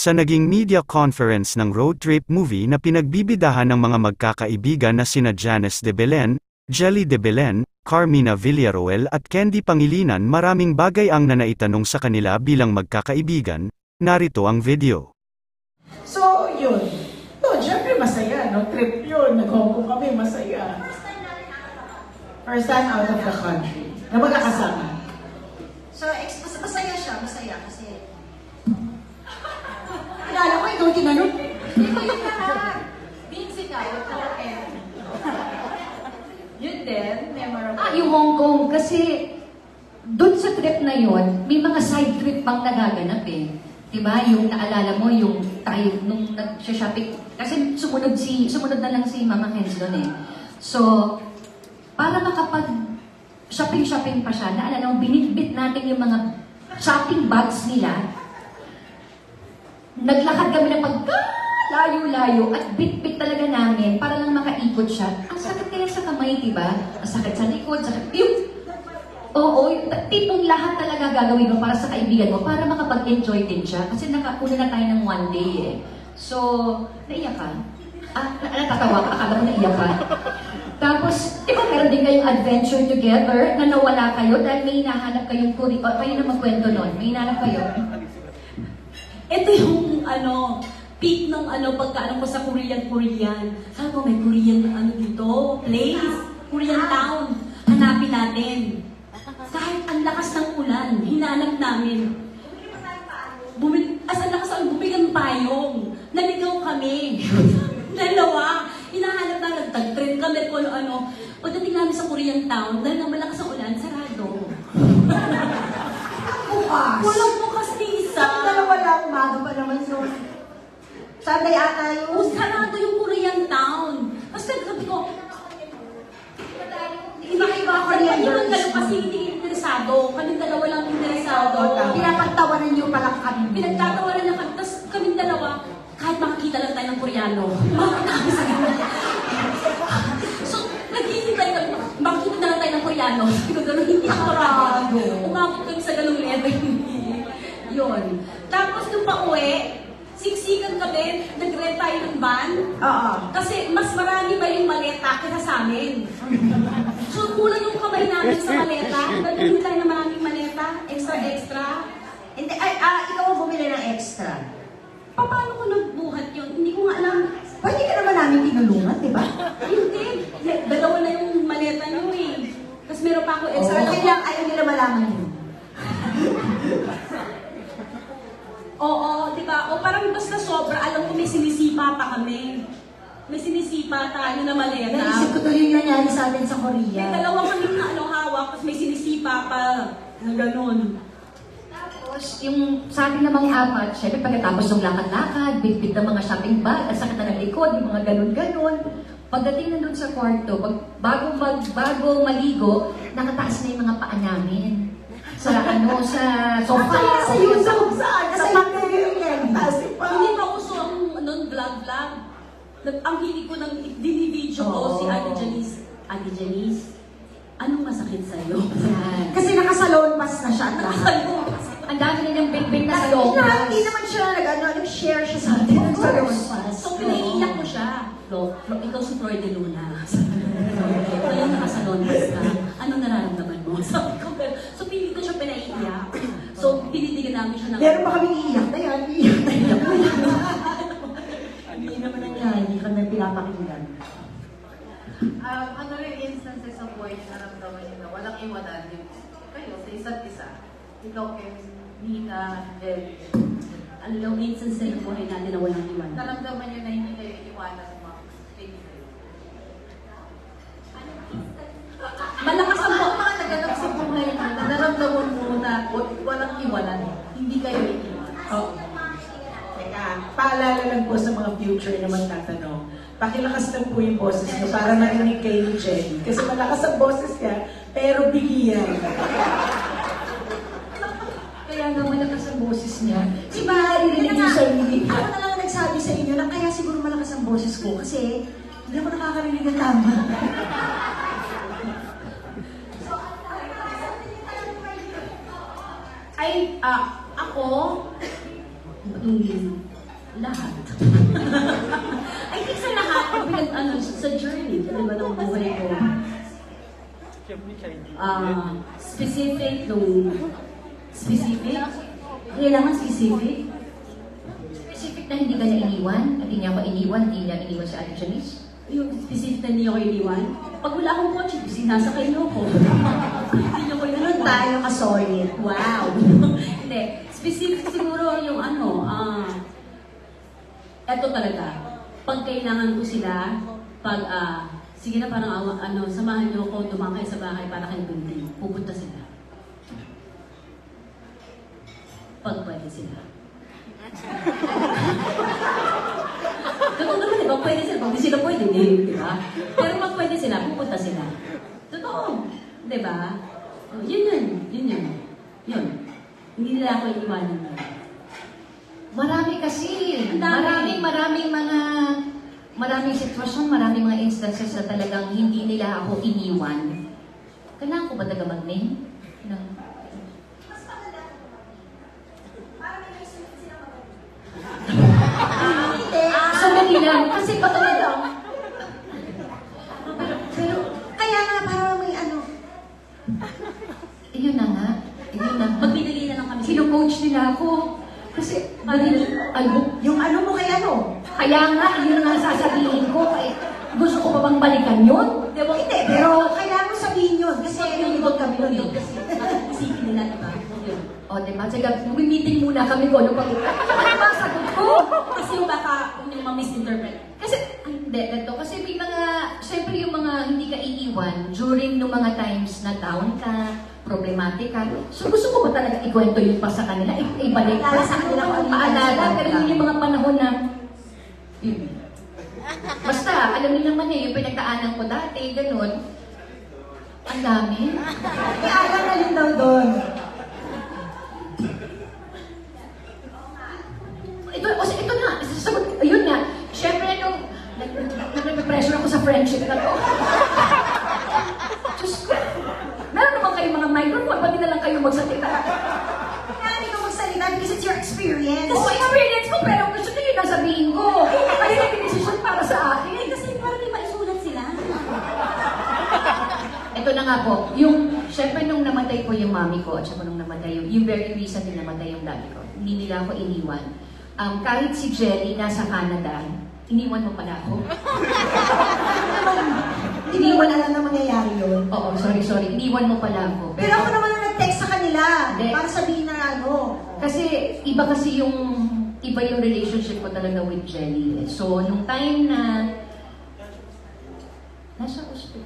Sa naging media conference ng road trip movie na pinagbibidahan ng mga magkakaibigan na sina Janice de Belen, Jelly de Belen, Carmina Villaruel at Candy Pangilinan, maraming bagay ang nanaitanong sa kanila bilang magkakaibigan. Narito ang video. So, yun. No, syempre masaya, no? Trip yun. Nag-Hong Kong kami, masaya. First time out of the country. Na magkakasama. So, masaya siya, masaya kasi... Akala ko ikaw tinanong. Ito yung lahat. Vince ikaw, yun din, memorable. Yung Hong Kong, kasi doon sa trip na yun, may mga side trip pang nagaganap eh. Diba? Yung naalala mo, yung tayo nung nag-shopping. Kasi sumunod na lang si Mama Hens doon eh. So, para makapag shopping pa siya, naalala mo, binitbit natin yung mga shopping bags nila. Naglakad kami ng layo-layo at bit-bit talaga namin para lang makaikot siya. Ang sakit kaya sa kamay, diba? Ang sakit sa likod, sakit... Oo, tipong lahat talaga gagawin mo para sa kaibigan mo, para makapag-enjoy din siya. Kasi nakauna na tayo ng one day eh. So, naiyak ka? Natatawa ka? Akala mo naiyak ka? Tapos, di ba meron din kayong adventure together na nawala kayo dahil may hinahanap kayong kuri... Kayo na magkwento nun, may hinahanap kayo. Ito yung peak ng pagkaano ko sa Korean. Sabi ko, may Korean dito, place, Korean town. Hanapin natin. Kahit ang lakas ng ulan, hinanap namin. Ang lakas ang bumigang payong. Naligaw kami. Dalawa. Hinahanap na, nagtag-trend kami kung ano. Pagdating namin sa Korean town, dahil nang malakas ang ulan, sarado. Bukas. Walang bukas ni isa. Dalawa lang, umaga pa naman. So, Sunday ata yung... Sarado yung Korean town. Tapos sabi ko, iba-iba ako rin yung dalawa kasi hindi interesado. Kaming dalawa lang interesado. Pinapagtawanan niyo pa lang kami. Pinagtatawanan lang kami. Tapos kaming dalawa, kahit makakita lang tayo ng Koreano. Makakita sa gano'n. So, naghihintay kami. Makakita na lang tayo ng Koreano. Hindi ako rado. Umabot kami sa ganung level. Yun. Tapos nung pa-uwi, siksikan kami, nag-rent tayo ng van. Kasi mas marami ba yung maleta kaysa sa amin. So, kulang yung kamay namin sa maleta. Nagpili tayo ng maraming maleta, extra. Hindi, ikaw ang bumili ng extra. Paano ko nagbuhat yun? Hindi ko nga alam. Pwede ka naman namin tinulungan, di ba? Hindi. Dalawa na yung maleta nyo eh. Tapos meron pa ako extra. Kailang ayaw nila malaman yun. Oo, di ba? O parang basta sobra, alam ko may sinisipa pa kami. May sinisipa tayo na maleta. Naisip ko tuloy yung nangyari sa atin sa Korea. May dalawa kami na hawak, tapos may sinisipa pa na ganun. Tapos, yung sa atin namang apat, syempre pagkatapos ng lakad-lakad, bit-bit ng mga shopping bag, at sakit na ng likod, yung mga ganun-ganun. Pagdating na doon sa kwarto, bago maligo, nakataas na yung mga paa namin. Sa sofa. Sa YouTube, saan? Sa YouTube yan. Hindi pa uso ang vlog. Ang hilig ko ng dinivideo ko si Ate Janice. Anong masakit sa'yo? Kasi nakasalon pass na siya at lahat. Ang dami na niyang big na sa loob. Hindi naman siya nag-share siya sa atin. So, pinaiiyak ko siya. Ikaw si Troy de Luna. Ngayon nakasalon pass ka. Anong nararamdaman mo? Sabi ko, so pili ko siya pinaiiyak. So, pinitigan namin siya ng... Meron ba kaming iiyak na yan? Iiyak na yan. Hindi naman nangyari. Hindi kami pinapakinggan. Ano rin instances sa buhay na naramdaman niyo na walang iwanan kayo sa isa't isa? Ikaw, Kim, Nina, Ed. Ano yung instance sa buhay natin na walang iwan? Naramdaman niyo na hindi kayo iwanan ng mga favorite. Malakas ang buhay. Mga naganap sa buhay niyo na naramdaman mo na walang iwanan. Hindi kayo iiwan. Teka, paalala lang po sa mga future na magtatanong. Pakilakas lang po yung boses niyo para marinig kayo ni Jenny. Kasi malakas ang boses niya, pero bigiyan. Kaya nga malakas ang boses niya. Di ba, narinig yung sarili? Ako na lang nagsabi sa inyo na kaya siguro malakas ang boses ko kasi hindi ako nakakarinig ng tama. Ako, journey, di ba, ng buhay ko. Specific. Kailangan specific. Specific na hindi ka na iniwan, at hindi niya ako iniwan, hindi niya iniwan si Ate Janice. Yung specific na niyo ko iniwan. Pag wala akong kotse, sinasakay niyo ko. Hindi niyo ko iniwan. Ganun tayo ka-solid. Wow! Hindi. Specific siguro yung eto talaga. Pag kailangan ko sila, pag, sige na parang, samahan niyo ako, dumaan kayo sa bahay para kayo building. Pupunta sila. Pag pwede sila. Totoo naman, di ba? Pwede sila. Pag di sila pwede, di ba? Pero pag pwede sila, pupunta sila. Totoo. Di ba? Yun. Hindi nila ako iiwanan mo. Marami kasi. Ang dami. Maraming sitwasyon, maraming mga instances na talagang hindi nila ako iniwan. Kailangan ko ba taga mag-name? No. Sandali lang. Kasi pa talaga. Pero, Kaya nga, parang may yun na nga. Magbibigay na lang kami. Kino-coach nila ako. Kasi, yung mo kay kaya nga, yun nga sasabihin ko. Gusto ko pa bang balikan yun? Di ba? Hindi, pero kailangan mo sabihin yun. Kasi nalibot kami nun eh. Kasi isipin nila, di ba? Yun. O, diba? Sige, meeting muna kami ko. Ano ba sagot ko? Kasi yung baka yung ma-misinterpret. Kasi, hindi, ito. Kasi may mga, syempre yung mga hindi ka iiwan during nung mga times na down ka, problematic ka. So, gusto ko ba talaga ikwento yun pa sa kanila? Ibalik Paalala sa kanila kung ano paalala. yung Pero yun yung mga panahon na, basta, alam niyo naman yung pinagdaanan ko dati, ganun. Ang dami. May alam na rin daw doon. Ito na, sasagot, yun nga. Siyempre, nung nag-pressure ako sa friendship na to. Diyos ko, meron naman kayong mga microphone, pati na lang kayo magsalita. Kaya hindi ka magsalita because it's your experience. Oo, experience ko, pero gusto nyo yung nasabihin ko. Kaya nag-decision para sa akin. Kasi parang may maisulat sila. Ito na nga po, syempre nung namatay po yung mami ko, at saka nung namatay yung very recently namatay yung daddy ko, hindi nila ako iniwan. Kahit si Jelly nasa Canada, iniwan mo pala ako. Hindi mo alam na mangyayari yun. Oo, sorry, iniwan mo pala ako. Pero ako naman ang nag-text sa kanila Hindi. para sabihin na Kasi iba yung relationship ko talaga with Jelly. So, nung time na nasa hospital.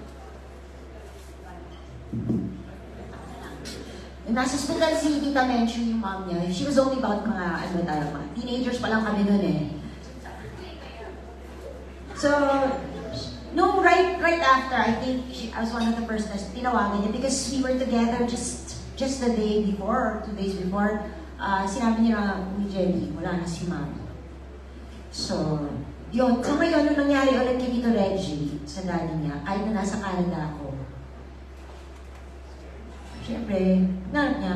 Nasa hospital si Tita Menchu, yung mom niya. She was only about mga teenagers pa lang kami nun eh. So, no, right after, I think I was one of the first na tinawagan niya because we were together just the day before, 2 days before. Sinabi niya na, Jelly, wala na si mom. So, yun. So ngayon, nung nangyari ulit kay Tito Reggie sa daddy niya, kahit na nasa Canada ako, siyempre, nanap niya.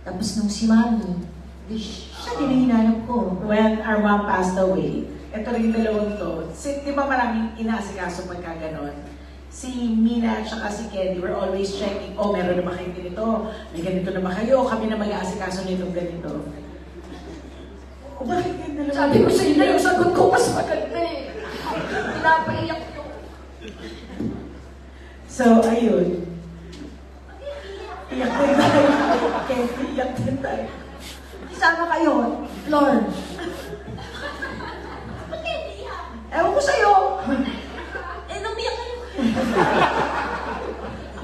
Tapos nung si Mami, siya din ang hinanap ko. When our mom passed away, ito rin dalawang to. Di ba maraming inaasikaso pagka ganon? Si Mina at saka si Kenny were always checking, meron na ba kayo ganito? May ganito na ba kayo? Kami na mag-aasikaso nitong ganito. Bakit yung dalawa? Sabi ko sa inyo, yung sagot ko mas maganda eh. Pinapaiyak ko. So, ayun. Iyak din tayo. Kenny, iyak din tayo. Isama kayo, Lord. Ewan ko sa'yo. Namiyak kayo.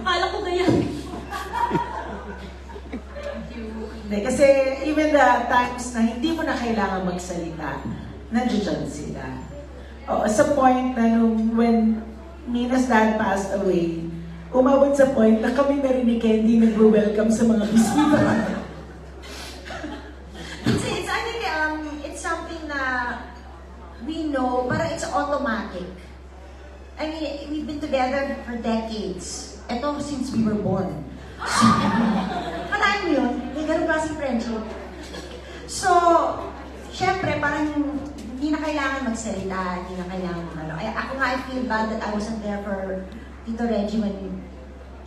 Akala ko ganyan. Hindi, kasi even the times na hindi mo na kailangan magsalita, nandiyan sila. Sa point na when Mina's dad passed away, umabot sa point na kami na rin ni Candy nagwe-welcome sa mga bisita. I think it's something na we know, parang it's automatic. I mean, we've been together for decades. Ito since we were born. Kalaan mo yun? May ganun ba si friendship? So, syempre, parang hindi na kailangan magsalita, hindi na kailangan ano. Ay, ako nga, I feel bad that I wasn't there for Tito Reggie when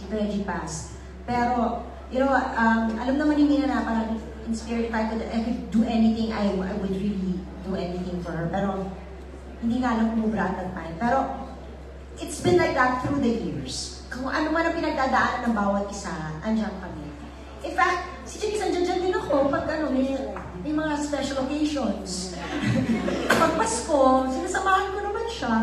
Tito Reggie passed. Pero, you know, alam naman ni Mina na parang in spirit, if I could do anything, I would really do anything for her. Pero, hindi nga lang kumubra at that time. Pero, it's been like that through the years. Kung ano man ang pinagdadaanan ng bawat isa, andyan kami. In fact, si Janice, andyan din ako pag ano, may mga special occasions. Pag Pasko, sinasamahan ko naman siya.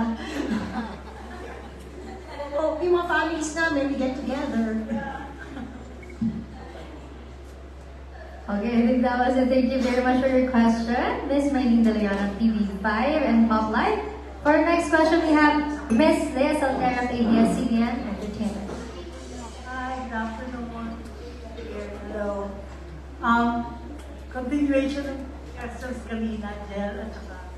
O, yung mga families namin, we get together. Okay, I think that was it. Thank you very much for your question, Miss Maylene De Leon of TV5 and Pop Life. For our next question, we have Miss Lea Saltera of ABS-CBN Entertainment. Hi, good afternoon. Hello. Continuation ng questions kanina, Jel, at saka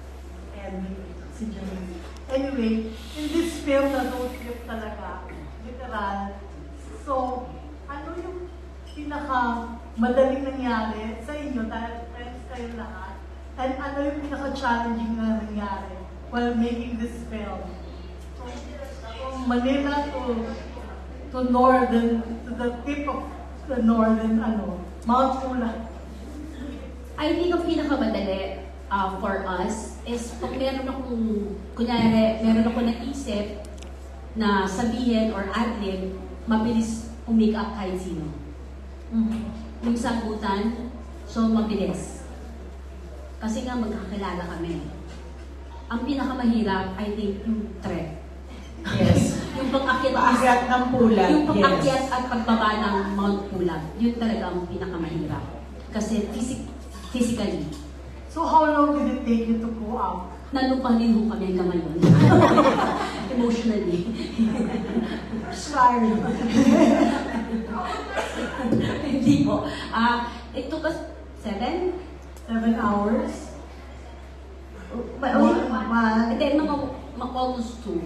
Andy, si Janine. Anyway, in this film na road trip talaga, literal. So, ano yung pinaka-madaling nangyari sa inyo dahil friends kayo lahat? And ano yung pinaka-challenging na nangyari while making this film? So, from Manila to northern, to the tip of the northern, Mount Pulag. I think ang pinakamadali for us is pag meron ako naisip na sabihin or ad-lib, mabilis umake up kahit sino. Yung sagutan, so mabilis. Kasi nga magkakilala kami. Ang pinakamahirap, I think, yung trek. Yes. Yung pag-akyat Paakyat ng Pulag. Yung pag-akyat at pagbaba ng Mount Pulag, yun talaga ang pinakamahirap. Kasi physically. So how long did it take you to go out? Nalupanin ho kami hanggang ngayon. Emotionally. Sorry. Hindi po. It took us 7 hours? And then almost 2.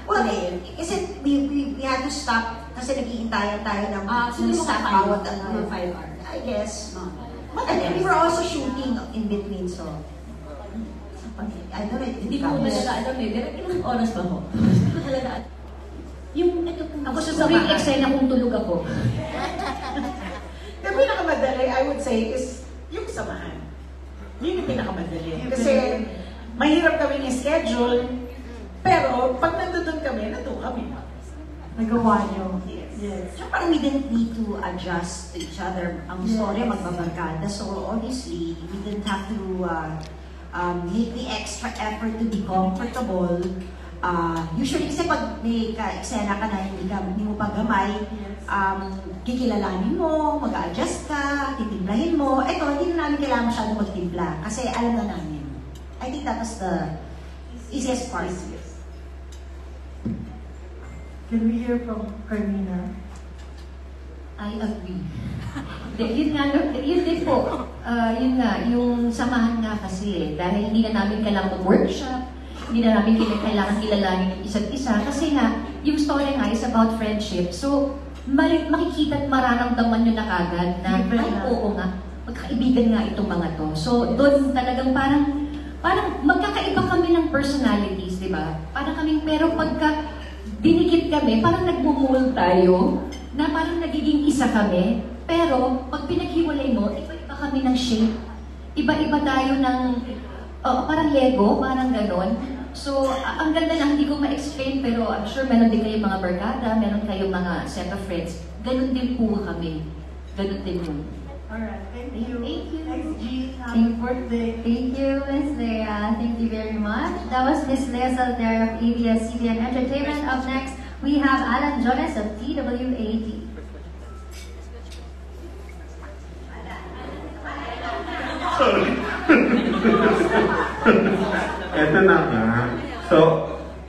Well, kasi we had to stop kasi nag-iintayan tayo ng Siguro bawat mga 5 hours. I guess. No. And then we were also shooting in between, so I don't know if Hindi it ko counts. talaga alam pero ilang oras ba ho? Hindi ko talaga yung ito kung Ako sa sabing eksena kung tulog ako. The pinakamadali, I would say, is yung samahan. Yun yung pinakamadali. Kasi mahirap kaming i-schedule, pero pag nandun kami, nandun kami. Nagawa niyo. Yes. So parang we didn't need to adjust to each other. Ang story magbabarkada. So obviously, we didn't have to make the extra effort to be comfortable. Usually kasi pag may ka-eksena ka na hindi mo pa gamay, kikilalanin mo, mag-adjust ka, titimplahin mo. Ito, hindi na namin kailangan masyadong magtimpla kasi alam na namin. I think that was the easiest part. Can we hear from Carmina? I agree. Yun din po. Yun nga, yung samahan nga kasi dahil hindi na namin kailangan mag-workshop, hindi na namin kailangan kilalanin yung isa't isa kasi nga, yung story nga is about friendship. So, makikita at mararamdaman nyo na kagad na, ay oo nga, magkaibigan nga itong mga to. So, doon talagang parang magkakaiba kami ng personalities, di ba? Parang kaming, pero pagka dinikit kami, parang nagmumul tayo, na parang nagiging isa kami, pero pag pinaghiwalay mo, iba-iba kami ng shape. Iba-iba tayo ng, parang Lego, parang ganon. So, ang ganda lang, hindi ko ma-explain, pero I'm sure meron din kayong mga barkada, meron kayong mga set of friends. Ganon din po kami. Ganon din po. Alright, thank you. Thank you. Thanks, G. Happy birthday. Thank you, Miss Lea. Thank you very much. That was Miss Lea Saltera of ABS-CBN Entertainment. Up next, we have Alan Jones of TWAD. Sorry. Eto na nga. So,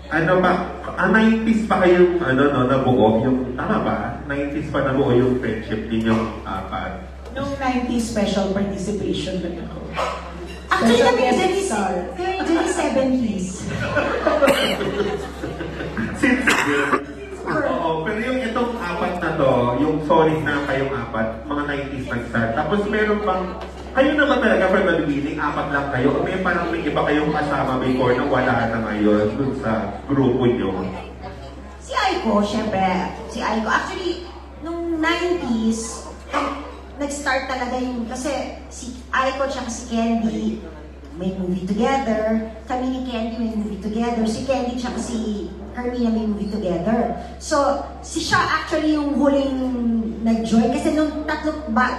ano ba, 90s pa kayong, nabuo, yung, tama ba? 90s pa nabuo yung friendship din yung apat. Nung 90s special participation lang ako. Actually, Special kami guest dyan star. is 70s. Since oo, pero yung itong apat na to, yung solid na kayong apat, mga 90s nag-start. Tapos meron bang Kayo na ba talaga from the beginning, apat lang kayo? O may parang may iba kayong kasama before na wala na ngayon dun sa grupo nyo? Si Aiko, syempre. Si Aiko. Actually, nung 90s, nag-start talaga yung, kasi si Aiko at si Candy may movie together. Kami ni Candy may movie together. Si Candy at si Carmina may movie together. So, si siya actually yung huling nag-join. Kasi nung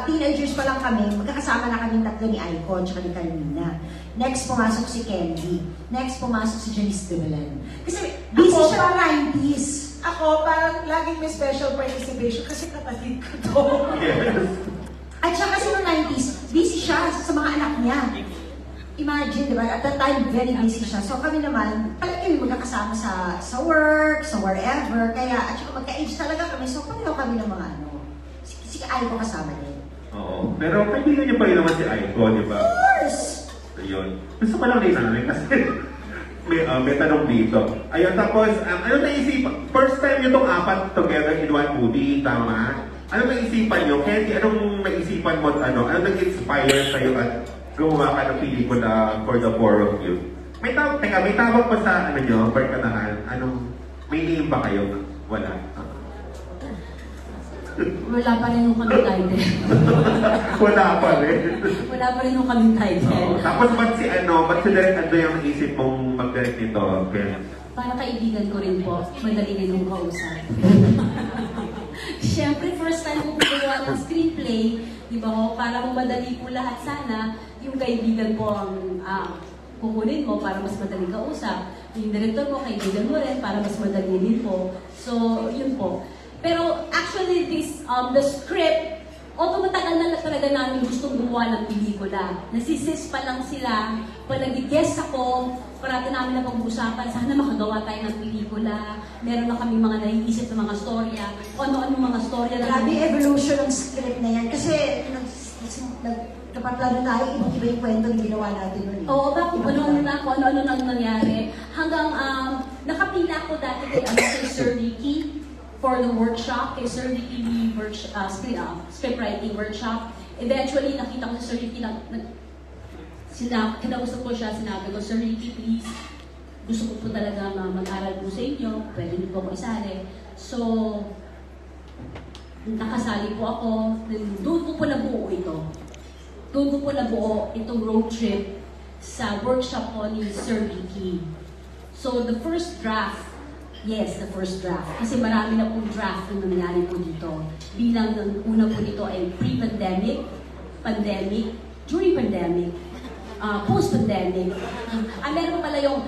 teenagers pa lang kami, magkakasama na kami tatlo ni Aiko at ni Carmina. Next, pumasok si Candy. Next, pumasok si Janice de Belen. Kasi busy Ako, siya ng 90s. Ako, parang laging may special participation kasi kapatid ko to. Yes. At saka kasi noong 90s, busy siya sa mga anak niya. Imagine, di ba? At that time, very busy siya. So kami naman, palagi kami magkakasama sa work, sa wherever. Kaya, at saka magka-age talaga kami. So pareho kami ng mga ano. Si Aiko kasama din. Oo. Pero kaibigan niyo pa rin naman si Aiko, di ba? Of course! Ayun. Gusto ko lang rin namin kasi may tanong dito. Ayun, tapos, ano naisipan? First time nyo itong apat together in one movie, tama? Ano naisipan nyo? Candy, anong naisipan mo at ano? Ano nag-inspire sa'yo at gumawa ka ng pelikula for the four of you? May tawag pa sa ano nyo, barkadahan. Anong, may name ba kayo? Wala. Wala pa rin yung kami title. Wala pa rin. Wala pa rin yung kami title. Tapos ba't si Direk Ando yung naisip mong mag-direct nito? Okay. Para kaibigan ko rin po, madali rin yung kausap. Siyempre, first time ko gumawa ng screenplay, di ba ho? Para madali po lahat sana, yung kaibigan po ang kukunin mo para mas madali kausap. Yung director mo, kaibigan mo rin para mas madali din po. So, yun po. Pero actually, the script, although matagal na talaga namin gustong gumawa ng pelikula. Nasisis pa lang sila, pag nag-guest ako, parati namin na pag-uusapan, sana makagawa tayo ng pelikula. Meron na kami mga naiisip na mga storya, ano-ano mga storya. Grabe evolution ng script na yan. Kasi napaplano tayo, iba yung kwento na ginawa natin nun. Oo, bakit ano-ano nang nangyari. Hanggang nakapila ko dati kay Sir Ricky for the workshop, kay Sir Ricky script writing workshop. Eventually, nakita ko si Sir Ricky kinausap ko siya, sinabi ko, Sir Ricky, please, gusto ko po talaga mag-aral po sa inyo, pwede niyo po ako isali. So, nakasali po ako, doon ko po nabuo ito. Doon ko po nabuo itong road trip sa workshop ko ni Sir Ricky. So, the first draft, yes, the first draft. Kasi marami na pong draft na nangyari po dito. Bilang ng una po dito ay pre-pandemic, pandemic, during pandemic, post-pandemic. Meron pa pala yung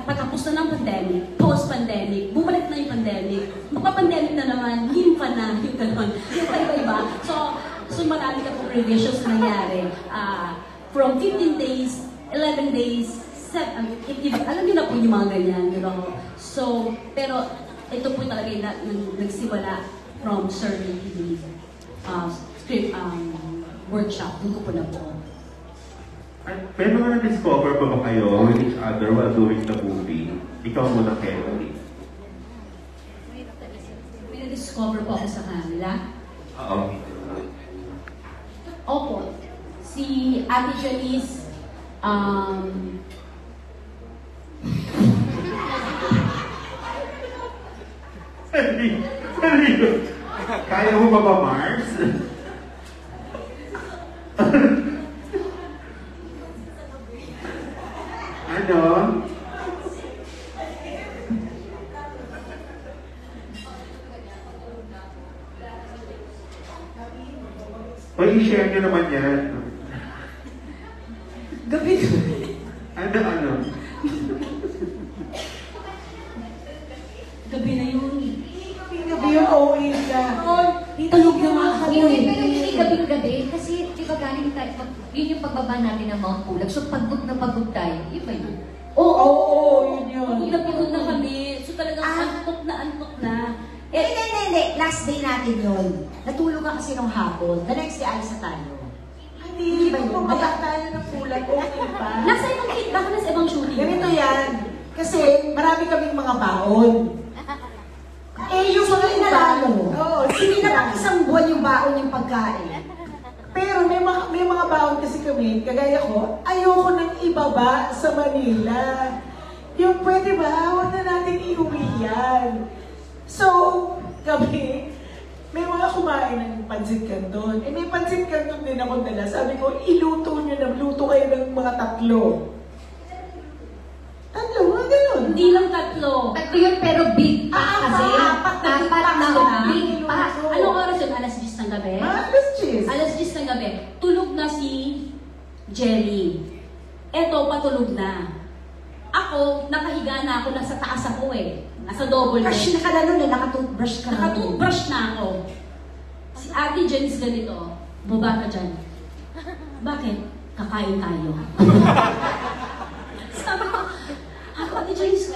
patapos na ng pandemic, post-pandemic, bumalik na yung pandemic, magpa-pandemic na naman, limpa na, yung gano'n. Yung iba-iba. So marami na pong revisions na nangyari. From 15 days, 11 days, alam niyo na po yung mga ganyan, di ba? So, pero ito po talaga yung nagsimula from Sir Ricky script workshop. Doon ko po na po. May mga na-discover pa ba kayo with each other while doing the movie? Ikaw muna, Kelly. May na-discover po ako sa kanila. Oo. Opo. Si Ate Janice, Seryo? Kaya mo ba Mars? Ano? O, i-share nyo naman yan. Gabi. Ano? gabi na yun. Gabi yung OA ka. Tulog na nga kami. Pero hindi gabing-gabi kasi di ba galing tayo, yun yung pagbaba natin ng Mount Pulag. So pagod na pagod tayo, iba yun. Oo, yun yun. Pagod na kami. So talagang antok na. Hindi. Last day natin yun. Natulog ka kasi nung hapon. The next day, alis na tayo. Hindi, pumabak tayo ng pulag. Okay pa. Nasa ibang feedback na sa ibang shooting. Ganito yan. Kasi marami kaming mga baon. Yung mga inalalo. Oo, Hindi na pang isang buwan yung baon yung pagkain. Pero may may mga baon kasi kami, kagaya ko, ayoko nang ibaba sa Manila. Yung pwede ba, huwag na natin iuwi yan. So, kami, may mga kumain ng pansit canton. May pansit canton din akong dala. Sabi ko, iluto nyo na, luto kayo ng mga tatlo. Tatlo, mga ganun. Hindi lang tatlo. Tatlo yun pero big pack kasi. Apat na big pack na sila. big pack. Anong oras yun? Alas 10 ng gabi? Alas 10. Alas 10 ng gabi. Tulog na si Jelly. Eto, patulog na. Ako, nakahiga na ako, nasa taas ako eh. Nasa double Brush bed. na ka na nun eh, nakatoothbrush ka na nun. Nakatoothbrush na ako. Si Ate Janice ganito, baba ka dyan. Bakit? Kakain tayo. Sabi ko, Ate Janice,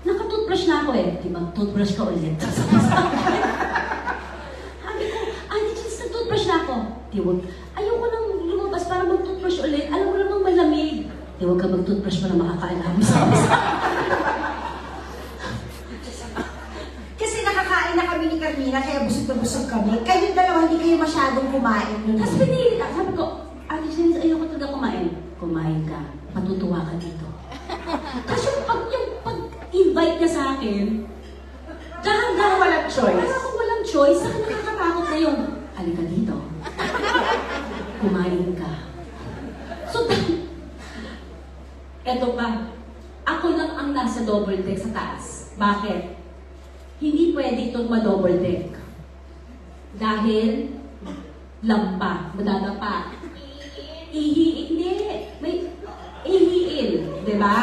nakatoothbrush na ako eh. Di ba, toothbrush ka ulit. Sabi ko, Ate Janice, nag-toothbrush na ako. Di wag, ayoko nang lumabas para mag-toothbrush ulit. Alam mo namang malamig. Di wag ka mag-toothbrush para makakaalam. Kasi nakakain na kami ni Carmina, kaya busog na busog kami. Kayong dalawa, hindi kayo masyadong kumain nun. Tapos pinili ka. Sabi ko, Ate Janice, ayoko talaga kumain. Kumain ka. Matutuwa ka dito. Kasi yung pag-invite niya sa akin, dahan-dahan Walang choice. Parang walang choice. Saka nakakatakot na yung, halika dito. Kumain ka. So, eto pa. Ako lang ang nasa double deck sa taas. Bakit? Hindi pwede itong ma-double deck. Dahil, lampa, madadapa. Hindi. May ihiil. Diba?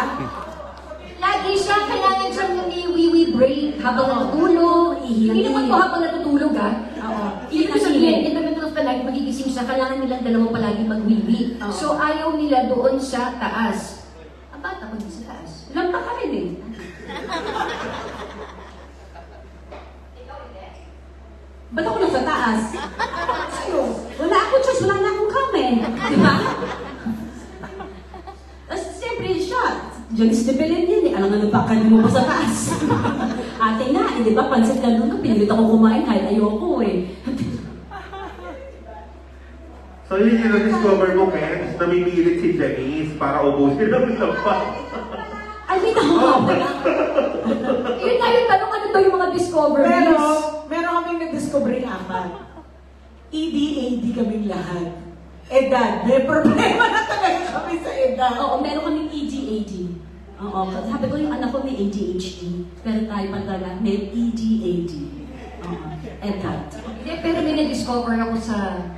Lagi siya, kailangan siyang nami-wee-wee break habang natutulog. Hindi naman po habang natutulog, ha? Oo. Ibig sabihin, in the middle of the night, magigising siya, kailangan nilang dalawa palagi mag-wee-wee. Oo. So, ayaw nila doon sa taas. Ang bata ko din sa taas. Lampa ka rin eh. Ba't ako nasa taas? Sa'yo, wala akong choice, wala na akong kame. Di ba? Tapos siyempre siya, Janice de Belen yan eh. Alam nga ba, kanino mo pa sa taas? Ate nga, eh, di ba, pansit ka doon, pinilit ako kumain kahit ayoko eh. So yun yung na-discover mo, Ken, namimilit si Janice para ubusin ng lampa. Ay, may tawag. Yun nga yung tanong, ano daw yung mga discoveries? Pero, meron kaming na-discovery apat. ED-AD kaming lahat. Edad. May problema na talaga kami sa edad. Oo, meron kaming ED-AD. Oo, sabi ko yung anak ko may ADHD. Pero tayo pa talaga, may ED-AD. Oo, edat. Hindi, pero may na-discover ako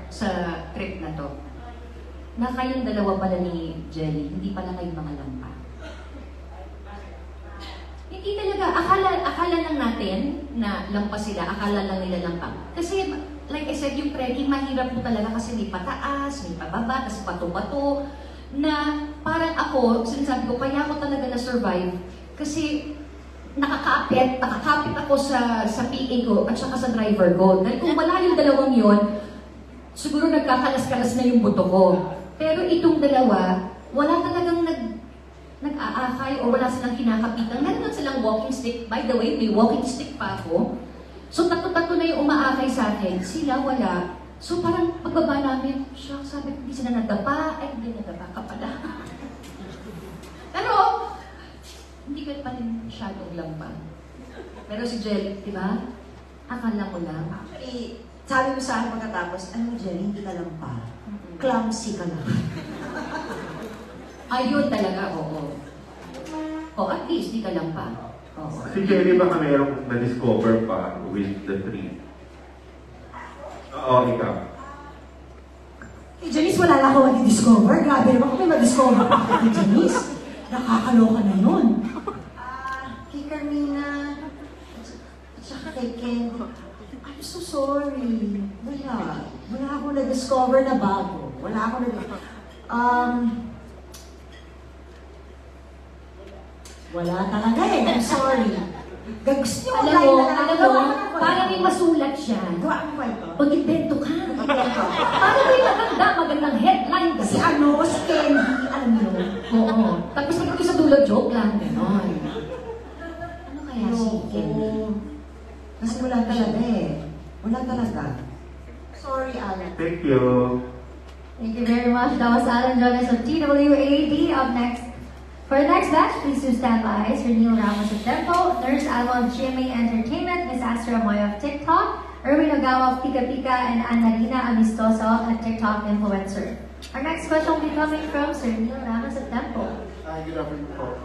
sa trip na to. Na kayong dalawa pala ni Jelly, hindi pala kayong mga lampa. Hindi talaga, akala lang natin na lampa sila, akala lang nila lampa. Kasi, like I said, yung trekking, mahirap po talaga kasi may pataas, may pababa, tapos pato-pato, na parang ako, sinasabi ko, kaya ako talaga na-survive. Kasi, nakakapit ako sa PA ko at saka sa driver ko. Dahil kung wala yung dalawang yon, siguro nagkakalas-kalas na yung buto ko. Pero itong dalawa, wala talagang nag-aakay o wala silang kinakapitan. Meron silang walking stick. By the way, may walking stick pa ako. So, tato-tato na yung umaakay sa akin. Sila, wala. So, parang pagbaba namin, shock, sabi ko, hindi sila nadapa. Ay, hindi nadapa ka pala. Pero, hindi ka pa rin masyadong lampa. Pero si Jelly, di ba? Akala ko lang. Actually, sabi mo sa akin pagkatapos, ano Jelly, hindi ka lang pa. Clumsy ka lang. Ayun talaga, oo. O, at least, di ka lang pa. Oo. Si Jelly baka mayroong na-discover pa with the tree? Oo, ikaw. Kay Janice, wala lang ako madi-discover. Grabe naman kung may ma-discover pa kay Janice. Nakakaloka na yun. Kay Carmina, at saka kay Ken, I'm so sorry. Wala akong na-discover na bago. Wala akong wala talaga eh. I'm sorry. Gusto niyo Alam mo, parang may masulat siya. Gawa mo ba ito? Pag-invento ka. Parang may magandang headline Si kasi. si Candy, alam niyo. Oo. Tapos nagkaki sa dulo, joke lang. Ganon. Ano kaya si Candy? Kasi wala talaga eh. Wala talaga. Sorry, Alan. Thank you. Thank you very much. That was Alan Jonas of TWAD. Up next, for the next batch, please do stand by. Sir Neil Ramos of Tempo, Nurse Alma of GMA Entertainment, Miss Astra Moya of TikTok, Erwin Ogawa of Pika Pika, and Annalina Amistoso, a TikTok influencer. Our next question will be coming from Sir Neil Ramos of Tempo. Good afternoon po.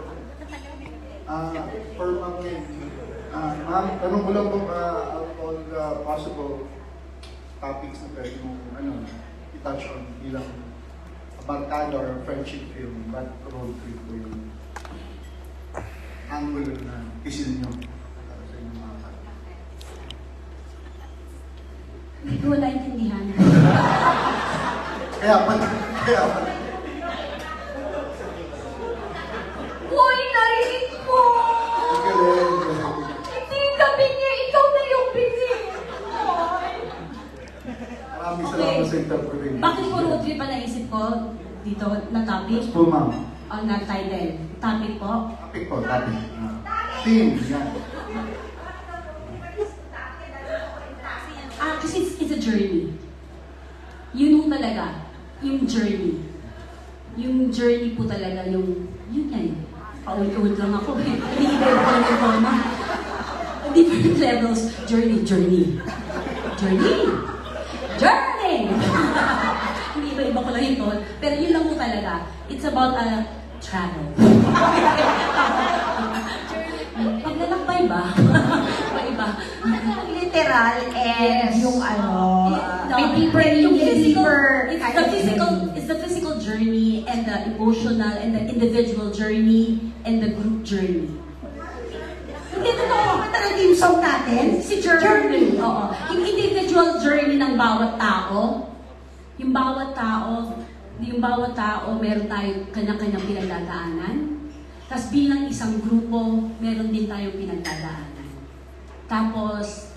For Ma'am Candy, Ma'am, tanong ko lang po all the possible topics na pwede mong i-touch on bilang barkada or friendship film, but road trip po yung angle na isin nyo para sa inyong mga kanta. Hindi ko naintindihan. Kaya pa. Uy, narinig ko! Hindi ka bingi, ikaw na yung bingi! Maraming salamat sa interpretation. Bakit ko road trip pa naisip ko dito na topic? Yes po, Ma'am. O na title. Topic po? Topic po, topic. Theme, yan. Kasi it's a journey. Yun ho talaga. Yung journey. Yung journey po talaga yung, yun yan. Paulit-ulit lang ako. Hindi-iba ko lang yung forma. Different levels. Journey. Hindi iba-iba ko lang yung tone. Pero yun lang po talaga. It's about travel. Paglalakbay ba? Iba. Literal and yung yung deeper it's the physical journey and the emotional and the individual journey and the group journey. Hindi totoo. Talagang team song natin. Si journey. Oo. Yung individual journey ng bawat tao, yung bawat tao, meron tayong kanya-kanyang pinagdadaanan. Tapos bilang isang grupo, meron din tayong pinagdadaanan. Tapos,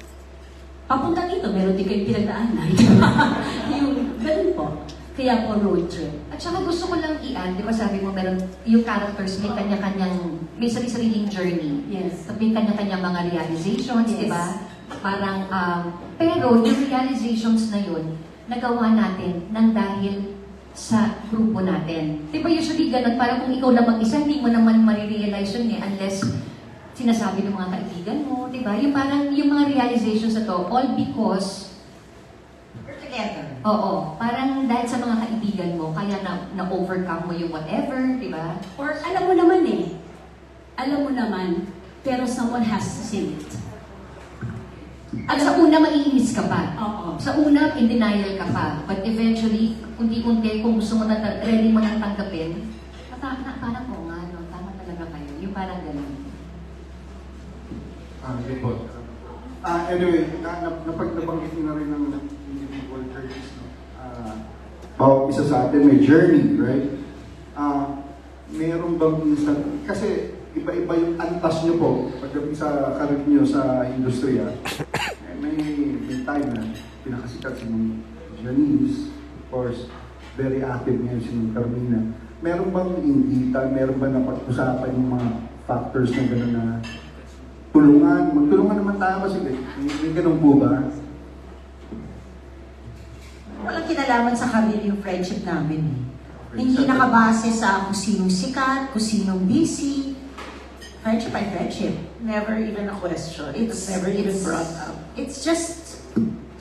papunta dito, meron din kayong pinagdaanan. Yung, ganun po. Kaya po road trip. At saka gusto ko lang i-add, di ba sabi mo meron, yung characters may kanya-kanyang, may sarili-sariling journey. Yes. May kanya-kanyang mga realizations, Yes. di ba? Parang, pero yung realizations na yun, nagawa natin nang dahil sa grupo natin. Di ba usually ganun, parang kung ikaw lang mag-isa, hindi mo naman marirealize yun unless sinasabi ng mga kaibigan mo, di ba? Yung parang, yung mga realizations na to, all because we're together. oo, parang dahil sa mga kaibigan mo, kaya na-overcome mo yung whatever, di ba? Or alam mo naman, pero someone has to say it. At sa una, maiinis ka pa. Oo. Sa una, in denial ka pa. But eventually, unti-unti, kung gusto mo na, ready mo nang tanggapin, parang ko nga, no? Tama talaga kayo. Yung parang gano'n. Yun po. Anyway, nabanggit na rin ng individual journeys. Bawat isa sa atin may journey, right? Meron bang instant, kasi iba-iba yung antas nyo po pagdating sa karir nyo sa industriya. May time na pinakasikat si Janice, of course, very active ngayon si Carmina. Meron bang inggitan, meron ba napag-usapan yung mga factors na gano'n na magtulungan naman tayo kasi may ganun po ba? Walang kinalaman sa career yung friendship namin. Hindi nakabase sa kung sinong sikat, kung sinong busy. Friendship ay friendship. Never even a question. It's never even brought up. It's just,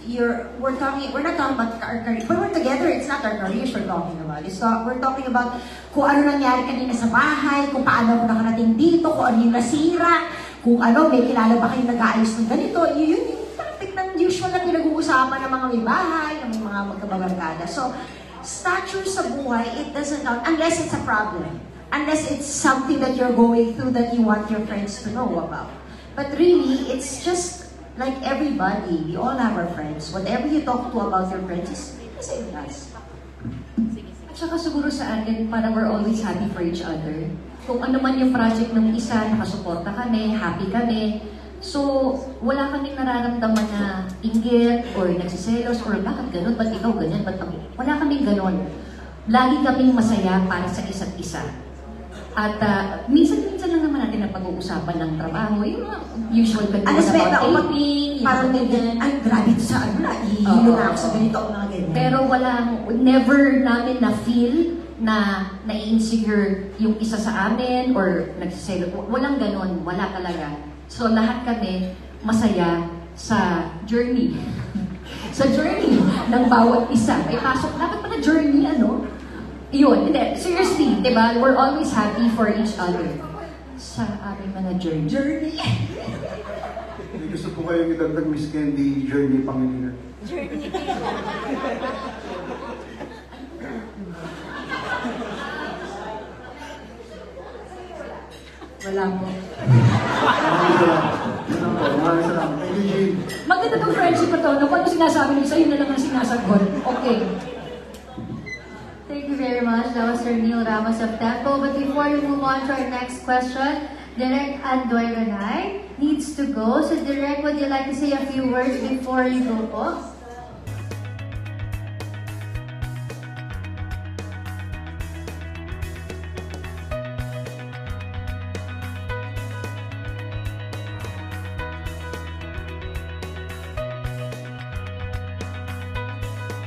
we're not talking about our career. When we're together, it's not our careers we're talking about. We're talking about kung ano nangyari kanina sa bahay, kung paano ako nakarating dito, kung ano yung nasira, kung may kilala ba kayo nag-aayos ng ganito. Yun yung topic ng usual na pinag-uusapan ng mga may bahay, ng mga magkababarkada. So, stature sa buhay, it doesn't count unless it's a problem. Unless it's something that you're going through that you want your friends to know about. But really, it's just like everybody. We all have our friends. Whatever you talk to about your friends is the same with us. At saka siguro sa atin, parang we're always happy for each other. Kung ano man yung project ng isa, nakasuporta kami, happy kami. So, wala kaming nararamdaman na inggit or nagsiselos or bakit ganun, ba't ikaw ganyan, ba't ako? Wala kaming ganun. Lagi kaming masaya para sa isa't isa. At minsan lang lang naman natin ang pag-uusapan ng trabaho. Yung mga usual kwentuhan Alas may about ako taping, parang yung ganyan, ay grabe ito sa ano, ihilo na ako sa ganito, mga ganyan. Pero never namin na-feel na nai-insecure yung isa sa amin or nagsiselo. Walang ganon, wala talaga. So lahat kami masaya sa journey. Sa journey ng bawat isa. May pasok, dapat pala journey, ano? Yun, hindi. Seriously, diba? We're always happy for each other. Sa aming mga journey. May gusto po kayong idagdag Miss Candy, Journey Pangilinan. Wala po. Maraming salamat. Thank you, Jean. Maganda tong friendship na to. Kung ano sinasabi nyo, sa'yo na lang ang sinasagot. Okay. Thank you very much. That was Sir Neil Ramos of Tempo. But before we move on to our next question, Direk Andoy Ranay needs to go. So Direk, would you like to say a few words before you go po?